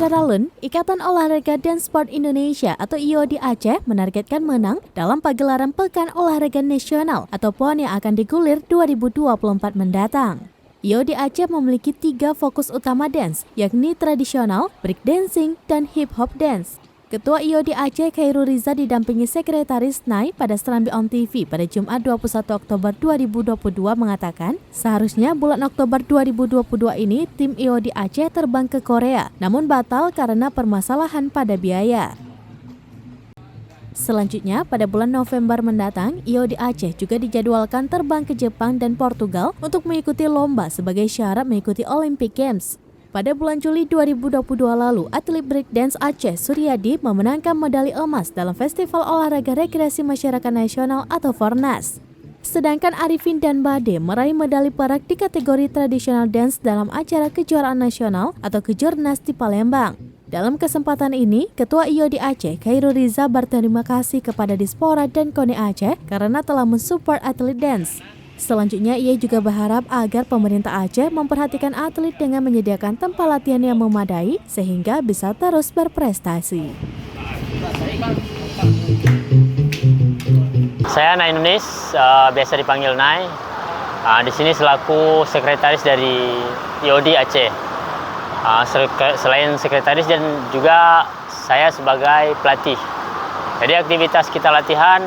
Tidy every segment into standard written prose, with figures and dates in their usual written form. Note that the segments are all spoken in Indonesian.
Secara lun, Ikatan Olahraga dan Sport Indonesia atau IOD Aceh menargetkan menang dalam pagelaran Pekan Olahraga Nasional atau PON yang akan digulir 2024 mendatang. IOD Aceh memiliki 3 fokus utama dance, yakni tradisional, breakdancing, dan hip-hop dance. Ketua IOD Aceh Khairul Riza didampingi Sekretaris NAI pada Serambi On TV pada Jumat 21 Oktober 2022 mengatakan, seharusnya bulan Oktober 2022 ini tim IOD Aceh terbang ke Korea, namun batal karena permasalahan pada biaya. Selanjutnya, pada bulan November mendatang, IOD Aceh juga dijadwalkan terbang ke Jepang dan Portugal untuk mengikuti lomba sebagai syarat mengikuti Olympic Games. Pada bulan Juli 2022 lalu, atlet breakdance Aceh Suryadi memenangkan medali emas dalam Festival Olahraga Rekreasi Masyarakat Nasional atau Fornas. Sedangkan Arifin dan Bade meraih medali perak di kategori tradisional dance dalam acara kejuaraan nasional atau Kejurnas di Palembang. Dalam kesempatan ini, Ketua IOD Aceh Khairul Riza berterima kasih kepada Dispora dan KONI Aceh karena telah mensupport atlet dance. Selanjutnya, ia juga berharap agar pemerintah Aceh memperhatikan atlet dengan menyediakan tempat latihan yang memadai sehingga bisa terus berprestasi. Saya Nai Nunis, biasa dipanggil Nai. Di sini selaku sekretaris dari IOD Aceh. Selain sekretaris dan juga saya sebagai pelatih. Jadi aktivitas kita latihan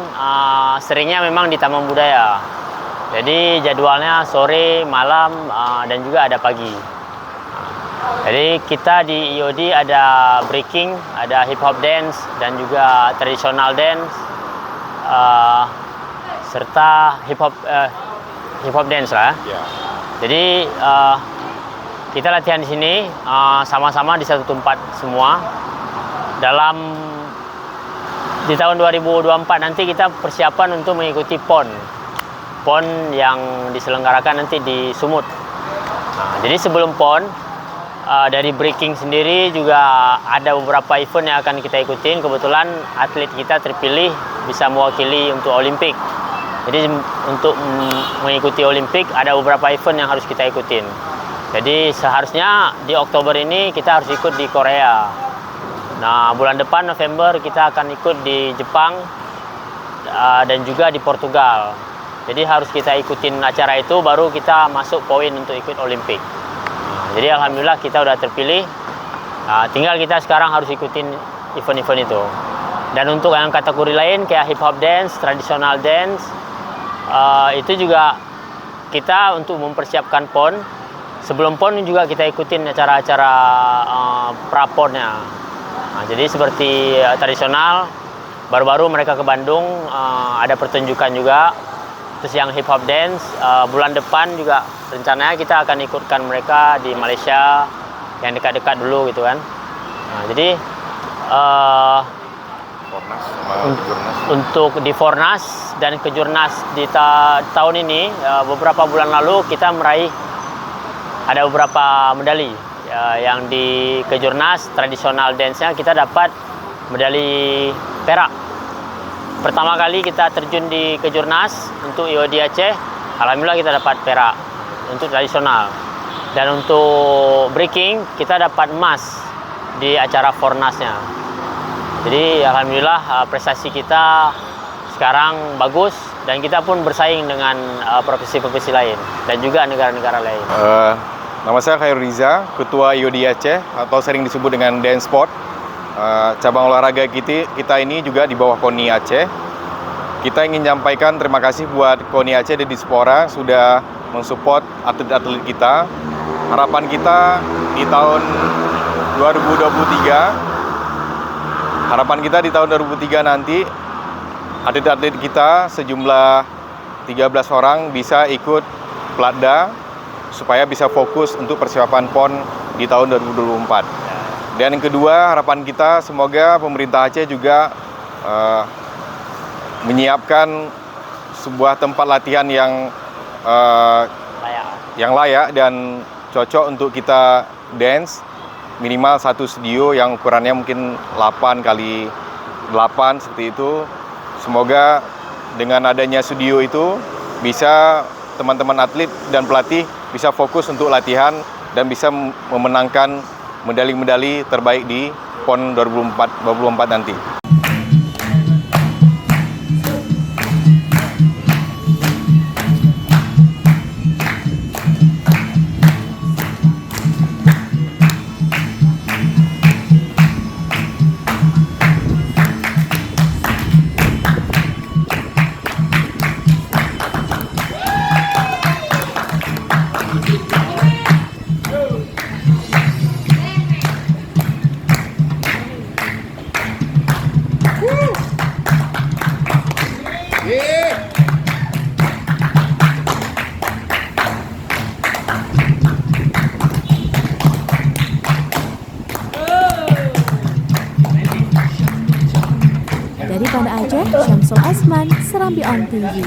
seringnya memang di Taman Budaya. Jadi jadwalnya sore, malam, dan juga ada pagi. Jadi kita di IOD ada breaking, ada hip hop dance, dan juga traditional dance, serta hip hop dance lah. Yeah. Jadi kita latihan di sini sama-sama di satu tempat semua. Di tahun 2024 nanti kita persiapan untuk mengikuti PON yang diselenggarakan nanti di Sumut. Jadi sebelum PON, dari breaking sendiri juga ada beberapa event yang akan kita ikutin. Kebetulan atlet kita terpilih bisa mewakili untuk Olimpik. Jadi untuk mengikuti Olimpik ada beberapa event yang harus kita ikutin. Jadi seharusnya di Oktober ini kita harus ikut di Korea. Nah, bulan depan November kita akan ikut di Jepang dan juga di Portugal. Jadi harus kita ikutin acara itu baru kita masuk poin untuk ikut Olimpik. Jadi alhamdulillah kita udah terpilih. Tinggal kita sekarang harus ikutin event-event itu. Dan untuk yang kategori lain kayak hip hop dance, traditional dance, itu juga kita untuk mempersiapkan PON. Sebelum PON juga kita ikutin acara-acara pra-PON-nya. Jadi seperti tradisional, baru-baru mereka ke Bandung ada pertunjukan juga. Terus yang hip hop dance bulan depan juga rencananya kita akan ikutkan mereka di Malaysia yang dekat-dekat dulu gitu kan. Jadi Fornas sama Kejurnas. Untuk di Fornas dan Kejurnas di tahun ini beberapa bulan lalu kita meraih ada beberapa medali. Yang di Kejurnas tradisional dance-nya kita dapat medali perak. Pertama kali kita terjun di Kejurnas untuk IOD Aceh, alhamdulillah kita dapat perak untuk tradisional. Dan untuk breaking kita dapat emas di acara Fornasnya. Jadi alhamdulillah prestasi kita sekarang bagus dan kita pun bersaing dengan profesi-profesi lain dan juga negara-negara lain. Nama saya Khairul Riza, Ketua IOD Aceh atau sering disebut dengan Dance Sport. Cabang olahraga kita ini juga di bawah KONI Aceh. Kita ingin menyampaikan terima kasih buat KONI Aceh dan Dispora sudah mensupport atlet-atlet kita. Harapan kita di tahun 2023 nanti atlet-atlet kita sejumlah 13 orang bisa ikut Platda supaya bisa fokus untuk persiapan PON di tahun 2024. Dan yang kedua, harapan kita semoga pemerintah Aceh juga menyiapkan sebuah tempat latihan yang layak dan cocok untuk kita dance. Minimal satu studio yang ukurannya mungkin 8x8 seperti itu. Semoga dengan adanya studio itu bisa teman-teman atlet dan pelatih bisa fokus untuk latihan dan bisa memenangkan medali-medali terbaik di PON 2024 nanti. Dari Banda Aceh, Syamsul Asman, Serambi On TV.